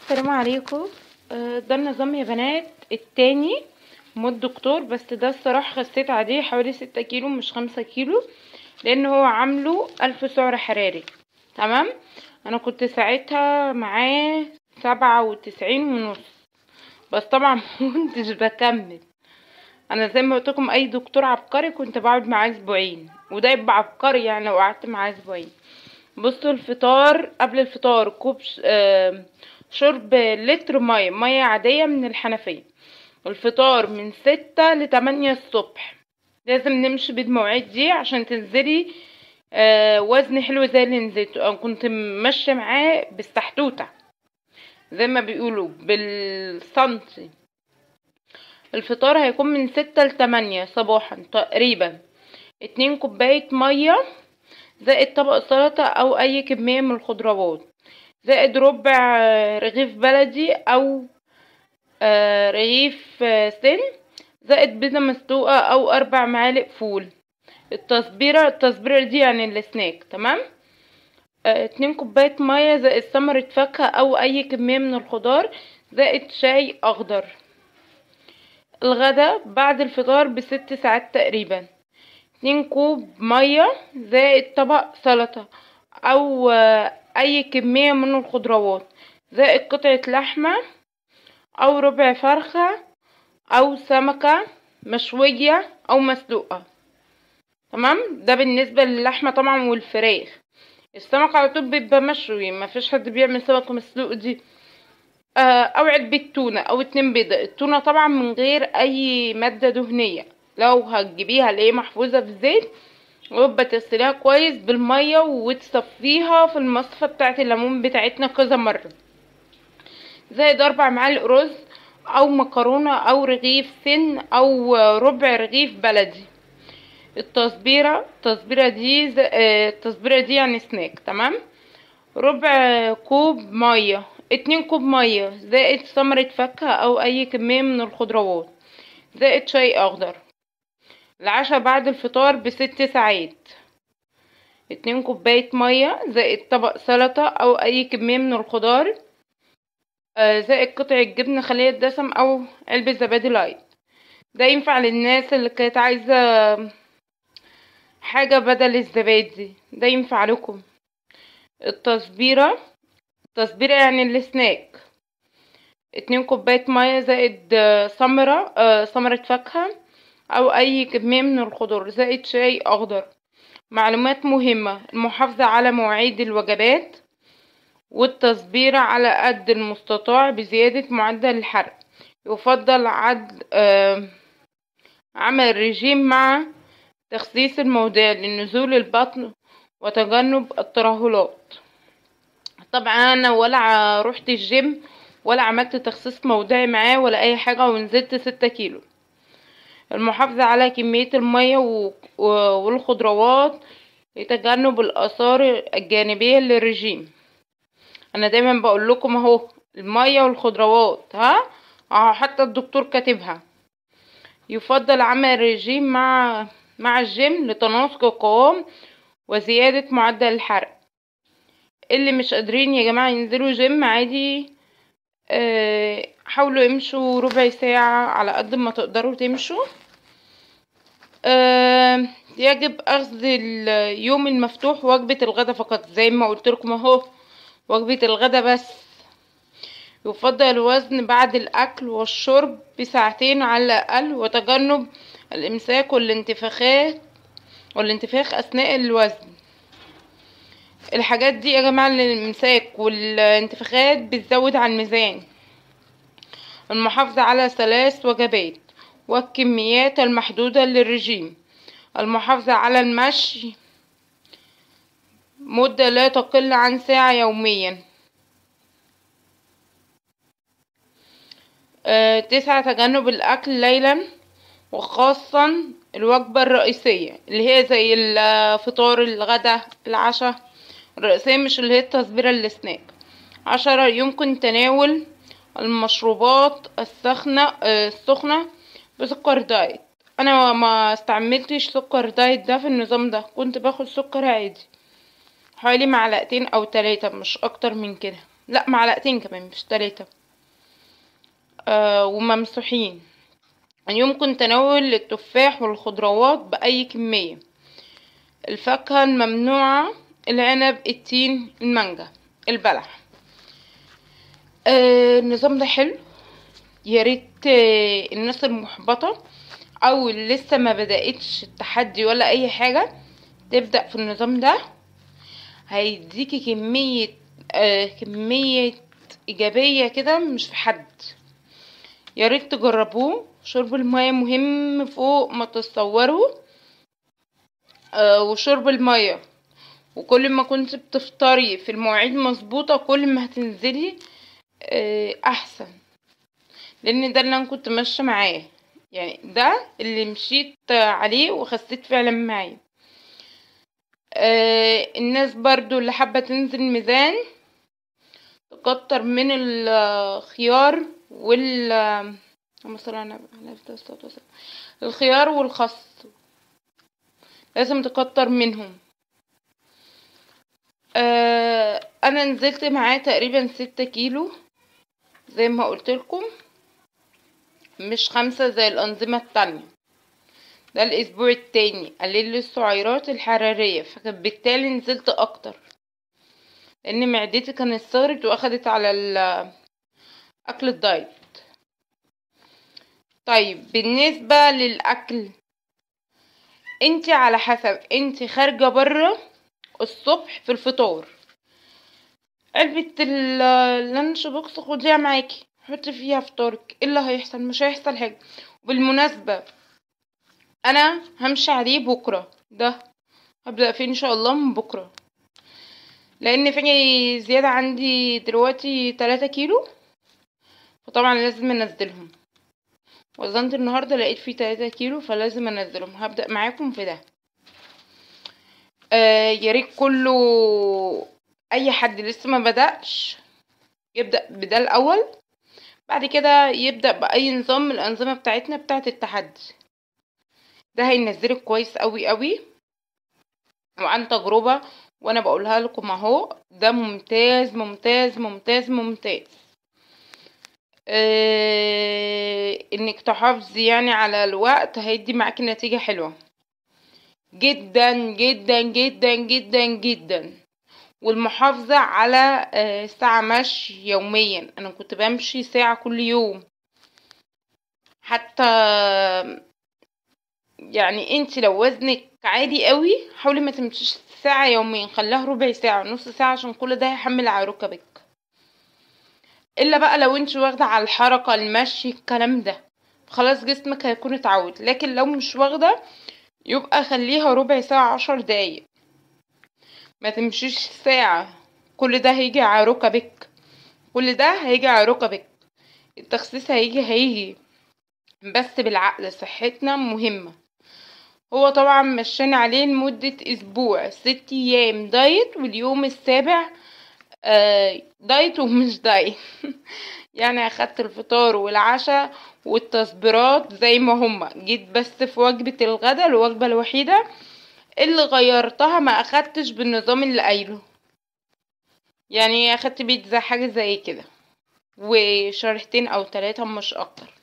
السلام عليكم. ده النظام يا بنات التاني من الدكتور، بس ده الصراحة خسيت عليه حوالي 6 كيلو مش 5 كيلو، لان هو عامله 1000 سعر حراري. تمام. انا كنت ساعتها معاه 97.5، بس طبعا مكنتش بكمل. انا زي ما قلت لكم اي دكتور عبقري كنت بقعد معاه اسبوعين، وده يبقى عبقري يعني لو قعدت معاه اسبوعين. بصوا الفطار، قبل الفطار كوب شرب لتر مية عادية من الحنفية. الفطار من 6 ل8 الصبح. لازم نمشي بالمواعيد دي عشان تنزلي وزن حلو زي اللي نزلته. انا كنت ماشية معاه بالسحتوتة زي ما بيقولوا بالسنتي. الفطار هيكون من 6 ل8 صباحا تقريبا. 2 كوباية مية زائد طبق سلطة او اي كمية من الخضروات، زائد ربع رغيف بلدي او رغيف سن، زائد بيضة مسلوقة او 4 معالق فول. التصبيرة دي يعني السناك. تمام. 2 كوباية مية زائد ثمرة فاكهة او اي كمية من الخضار، زائد شاي اخضر. الغدا بعد الفطار ب6 ساعات تقريبا. 2 كوب مية زائد طبق سلطة او اي كمية من الخضروات، زائد قطعة لحمة او ربع فرخة او سمكة مشوية او مسلوقة. تمام. ده بالنسبة للحمة طبعا والفراخ. السمك على طول بيبقى مشوي، ما فيش حد بيعمل سمك مسلوق دي. او علبة تونة او 2 بيضة. التونة طبعا من غير اي مادة دهنية. لو هتجيبيها اللي هي محفوظة في زيت، ويبقى تغسليها كويس بالمية وتصفيها في المصفى بتاعت الليمون بتاعتنا كذا مرة. زائد 4 معالق رز او مكرونة او رغيف سن او ربع رغيف بلدي. التصبيرة دي يعني سناك. تمام. ربع كوب مية. 2 كوب مية زائد ثمرة فاكهة او اي كمية من الخضروات، زائد شاي اخضر. العشاء بعد الفطار ب6 ساعات. 2 كوباية مية زائد طبق سلطة او اي كمية من الخضار، زائد قطعة جبنة خالية الدسم او علبة زبادي لايت. ده ينفع للناس اللي كانت عايزة حاجة بدل الزبادي، ده ينفع لكم. التصبيرة يعني السناك. 2 كوباية مية زائد ثمرة فاكهة او اي كمية من الخضار، زائد شاي اخضر. معلومات مهمة: المحافظة على مواعيد الوجبات والتصبيرة على قد المستطاع بزيادة معدل الحرق. يفضل عمل رجيم مع تخسيس الموضع لنزول البطن وتجنب الترهلات. طبعا انا ولا رحت الجيم ولا عملت تخسيس موضعي معاه ولا اي حاجة، ونزلت 6 كيلو. المحافظة على كمية المية والخضروات لتجنب الآثار الجانبية للرجيم. انا دايما بقول لكم اهو المية والخضروات، حتى الدكتور كاتبها. يفضل عمل رجيم مع الجيم لتناسق القوام وزيادة معدل الحرق. اللي مش قادرين يا جماعة ينزلوا جيم عادي، حاولوا يمشوا ربع ساعة على قد ما تقدروا تمشوا. يجب اخذ اليوم المفتوح وجبة الغدا فقط زي ما قلت لكم اهو، وجبة الغدا بس. يفضل الوزن بعد الاكل والشرب ب2 ساعات على الاقل، وتجنب الامساك والانتفاخ اثناء الوزن. الحاجات دي يا جماعة الامساك والانتفاخات بتزود على الميزان. المحافظة على 3 وجبات والكميات المحدودة للرجيم. المحافظة على المشي مدة لا تقل عن ساعة يوميا. 9 تجنب الأكل ليلا، وخاصة الوجبة الرئيسية اللي هي زي الفطار الغدا العشاء. الرئيسية مش اللي هي التصبيرة السناك. 10 يمكن تناول المشروبات السخنة بسكر دايت. انا ما استعملتش سكر دايت ده في النظام ده، كنت باخد سكر عادي حوالي 2 معلقة او 3 مش اكتر من كده. لا معلقتين كمان مش 3. وممسوحين. يمكن تناول التفاح والخضروات بأي كمية. الفاكهة الممنوعة: العنب، التين، المانجا، البلح. النظام ده حلو، ياريت الناس المحبطة او اللي لسه ما بدأتش التحدي ولا اي حاجة تبدأ في النظام ده. هيديكي كمية ايجابية كده مش في حد. ياريت تجربوه. شرب المياه مهم فوق ما تتصوروا. وشرب المياه، وكل ما كنت بتفطري في المواعيد مظبوطة كل ما هتنزلي احسن، لان ده اللي انا كنت ماشيه معاه، يعني ده اللي مشيت عليه وخسيت فعلا معايا. الناس برضو اللي حابه تنزل ميزان تكتر من الخيار مثلا الخيار والخس، لازم تكتر منهم. انا نزلت معاه تقريبا 6 كيلو زي ما قلت لكم، مش 5 زي الأنظمة التانية. ده الأسبوع التاني قلل لي السعرات الحرارية، فبالتالي نزلت أكتر لأن معدتي كانت صغرت وأخدت على أكل الدايت. طيب بالنسبة للأكل، انتي على حسب انتي خارجة برا الصبح في الفطار، علبة اللانش بوكس خديها معاكي، حطي فيها فطارك. ايه اللي هيحصل؟ مش هيحصل حاجة. وبالمناسبة انا همشي عليه بكرة، ده هبدأ فيه ان شاء الله من بكرة، لان في زيادة عندي دلوقتي 3 كيلو، فطبعا لازم انزلهم. وزنت النهاردة لقيت فيه 3 كيلو فلازم انزلهم. هبدأ معاكم في ده. ياريت كله اي حد لسه ما بدأش يبدأ بده الاول، بعد كده يبدأ بأي نظام من الأنظمة بتاعتنا بتاعة التحدي. ده هينزلك كويس قوي قوي، وعن تجربة وانا بقولها لكم اهو، ده ممتاز ممتاز ممتاز ممتاز. انك تحافظي يعني على الوقت هيدي معاكي نتيجة حلوة جدا جدا جدا جدا جدا. والمحافظة على ساعة مشي يوميا. انا كنت بمشي ساعة كل يوم. حتى يعني انت لو وزنك عادي قوي حاولي ما تمشيش ساعة يوميا، خليها ربع ساعة نص ساعة، عشان كل ده هيحمل على ركبك. الا بقى لو انت واخدة على الحركة المشي الكلام ده خلاص جسمك هيكون اتعود، لكن لو مش واخدة يبقى خليها ربع ساعة 10 دقايق، ما تمشيش ساعة. كل ده هيجي على ركبك، كل ده هيجي على ركبك. التخسيس هيجي بس بالعقل. صحتنا مهمة. هو طبعا مشاني عليه لمدة اسبوع، 6 ايام دايت واليوم السابع دايت ومش دايت. يعني اخدت الفطار والعشاء والتصبيرات زي ما هما، جيت بس في وجبة الغداء الوجبة الوحيدة اللي غيرتها ما اخدتش بالنظام اللي قايله، يعني اخدت بيتزا حاجة زي كده وشريحتين او 3 مش اكتر.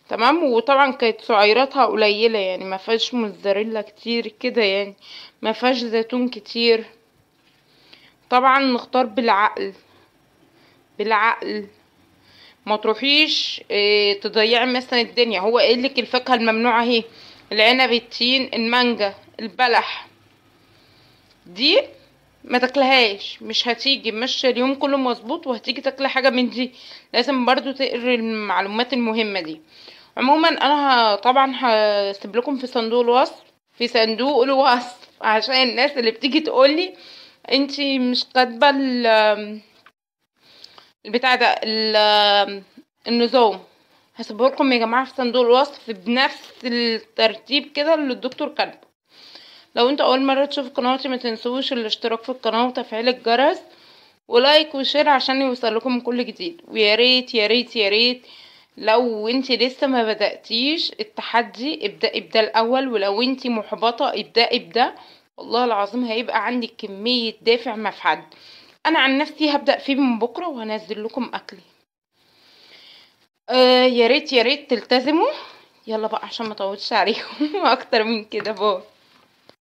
تمام. وطبعا كانت سعراتها قليلة، يعني ما فيهاش موزاريلا كتير كده، يعني ما فيهاش زيتون كتير. طبعا نختار بالعقل بالعقل، ما تروحيش تضيعي مثلا الدنيا. هو قايلك الفاكهة الممنوعة اهي: العنب، التين، المانجا، البلح. دي ما تاكلهاش، مش هتيجي ماشيه اليوم كله مظبوط وهتيجي تاكلي حاجه من دي. لازم برضو تقري المعلومات المهمه دي. عموما انا طبعا هسيب لكم في صندوق الوصف، في صندوق الوصف، عشان الناس اللي بتيجي تقولي انتي مش كاتبه البتاع ده النظام. هسيبه لكم يا جماعه في صندوق الوصف بنفس الترتيب كده اللي الدكتور كاتبه. لو انت اول مره تشوف قناتي ما تنسوش الاشتراك في القناه وتفعيل الجرس ولايك وشير عشان يوصلكم كل جديد. ويا ريت يا ريت يا ريت لو انت لسه ما بدأتيش التحدي ابدأ الاول، ولو انت محبطة ابدأ. والله العظيم هيبقى عندك كمية دافع ما في حد. انا عن نفسي هبدأ فيه من بكرة وهنزل لكم اكلي. يا ريت يا ريت تلتزموا. يلا بقى عشان ما اطولش عليكم اكتر من كده. باي.